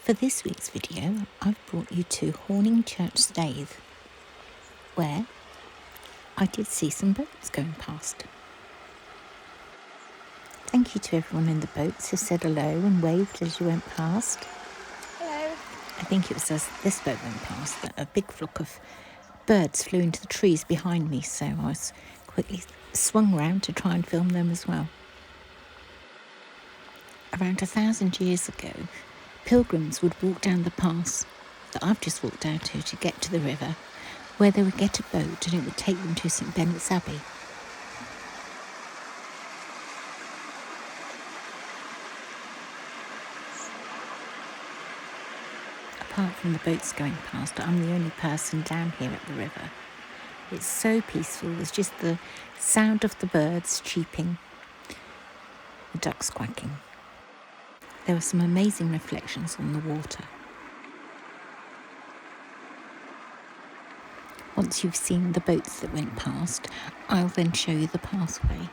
For this week's video, I've brought you to Horning Church, Staithe, where I did see some boats going past. Thank you to everyone in the boats who said hello and waved as you went past. Hello. I think it was as this boat went past that a big flock of birds flew into the trees behind me, so I was quickly swung round to try and film them as well. Around 1,000 years ago, pilgrims would walk down the pass that I've just walked down to get to the river, where they would get a boat and it would take them to Saint Benets Abbey. Apart from the boats going past, I'm the only person down here at the river. It's so peaceful. There's just the sound of the birds cheeping, the ducks quacking. There were some amazing reflections on the water. Once you've seen the boats that went past, I'll then show you the pathway.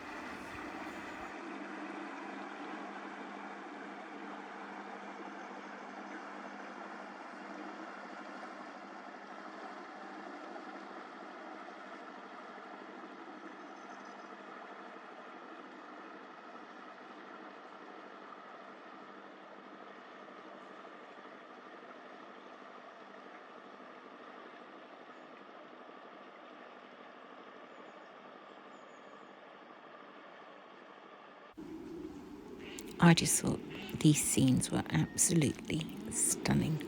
I just thought these scenes were absolutely stunning.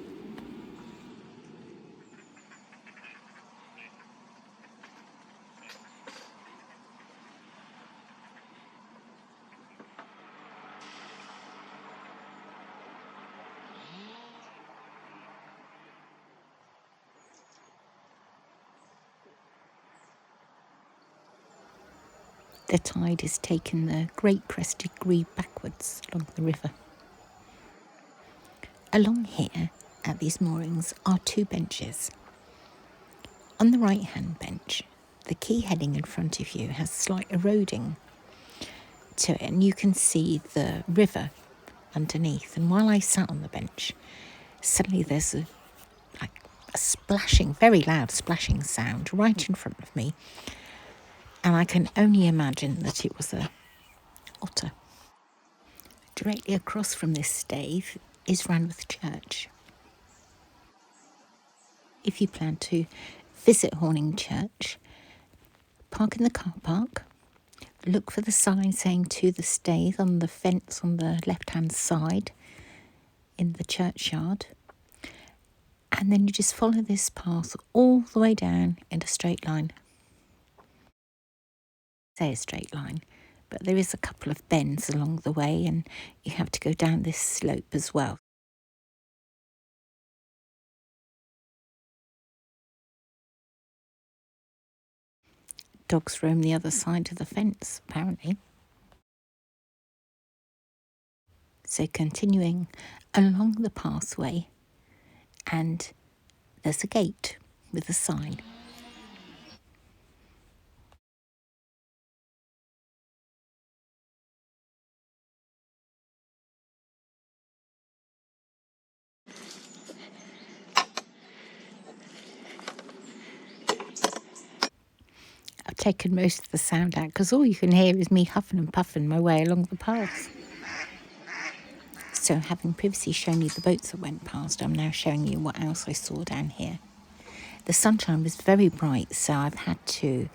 The tide has taken the great crested grebe backwards along the river. Along here, at these moorings, are two benches. On the right-hand bench, the quay heading in front of you has slight eroding to it, and you can see the river underneath. And while I sat on the bench, suddenly there's a splashing, very loud splashing sound right in front of me. And I can only imagine that it was a otter. Directly across from this Staithe is Ranworth Church. If you plan to visit Horning Church, park in the car park, look for the sign saying "To the Staithe" on the fence on the left-hand side in the churchyard, and then you just follow this path all the way down in a straight line. Say a straight line, but there is a couple of bends along the way and you have to go down this slope as well. Dogs roam the other side of the fence, apparently. So continuing along the pathway, and there's a gate with a sign. I've taken most of the sound out because all you can hear is me huffing and puffing my way along the path. So having previously shown you the boats that went past, I'm now showing you what else I saw down here. The sunshine was very bright, so I've had to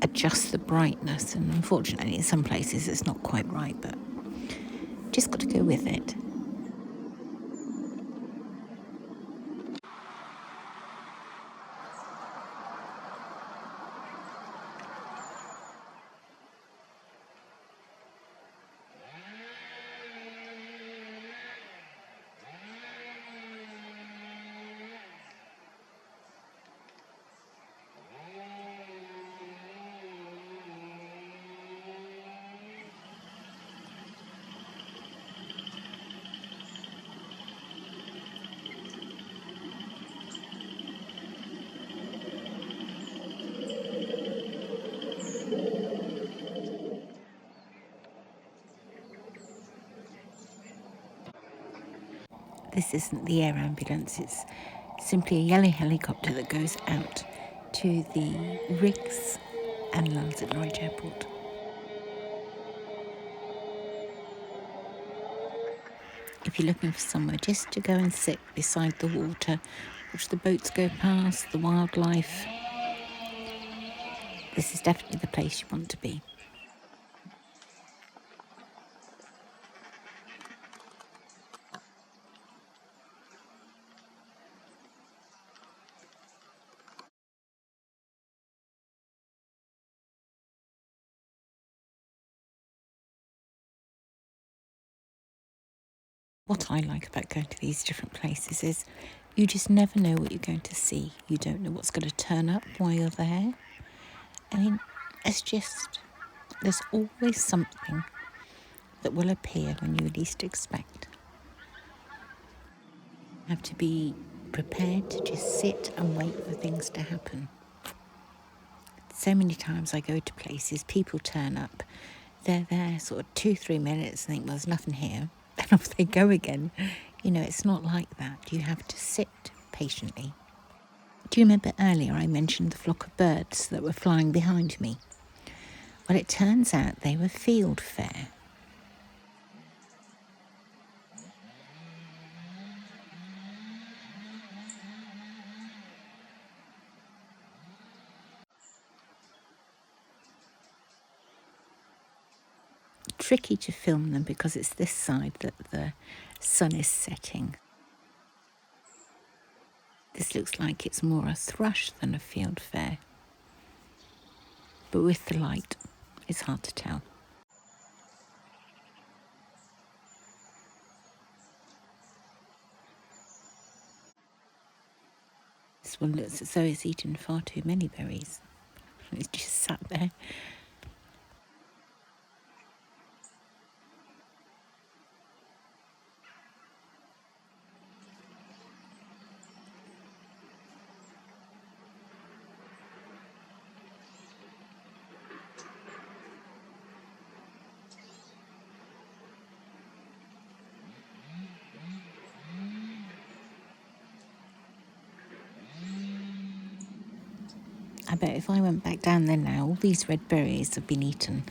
adjust the brightness, and unfortunately in some places it's not quite right, but just got to go with it. This isn't the air ambulance, it's simply a yellow helicopter that goes out to the rigs and lands at Norwich Airport. If you're looking for somewhere just to go and sit beside the water, watch the boats go past, the wildlife, this is definitely the place you want to be. What I like about going to these different places is you just never know what you're going to see. You don't know what's going to turn up while you're there. I mean, there's always something that will appear when you least expect. You have to be prepared to just sit and wait for things to happen. So many times I go to places, people turn up, they're there sort of 2-3 minutes and think, well, there's nothing here. And off they go again. You know, it's not like that. You have to sit patiently. Do you remember earlier I mentioned the flock of birds that were flying behind me? Well, it turns out they were Fieldfair. Tricky to film them because it's this side that the sun is setting. This looks like it's more a thrush than a fieldfare, but with the light, it's hard to tell. This one looks as though it's eaten far too many berries. It's just sat there. I bet if I went back down there now, all these red berries have been eaten.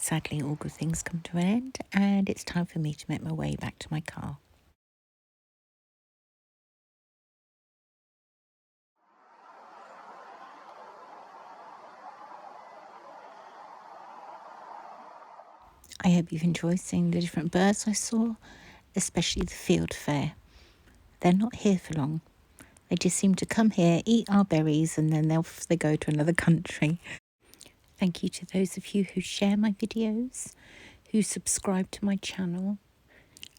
Sadly, all good things come to an end, and it's time for me to make my way back to my car. I hope you've enjoyed seeing the different birds I saw, especially the fieldfare. They're not here for long. They just seem to come here, eat our berries, and then off they go to another country. Thank you to those of you who share my videos, who subscribe to my channel,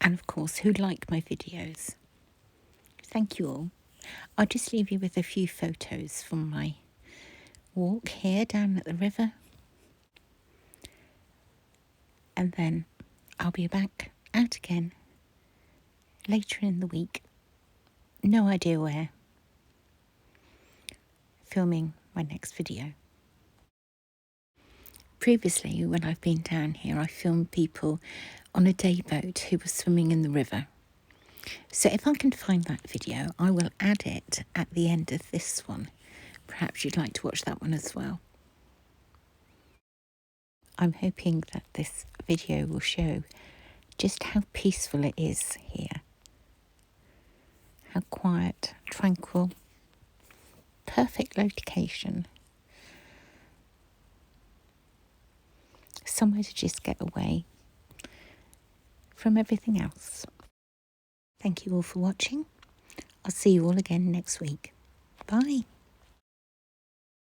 and of course, who like my videos. Thank you all. I'll just leave you with a few photos from my walk here down at the river. And then I'll be back out again later in the week. No idea where. Filming my next video. Previously, when I've been down here, I filmed people on a day boat who were swimming in the river. So if I can find that video, I will add it at the end of this one. Perhaps you'd like to watch that one as well. I'm hoping that this video will show just how peaceful it is here. how quiet, tranquil, perfect location. Somewhere to just get away from everything else. Thank you all for watching. I'll see you all again next week. Bye.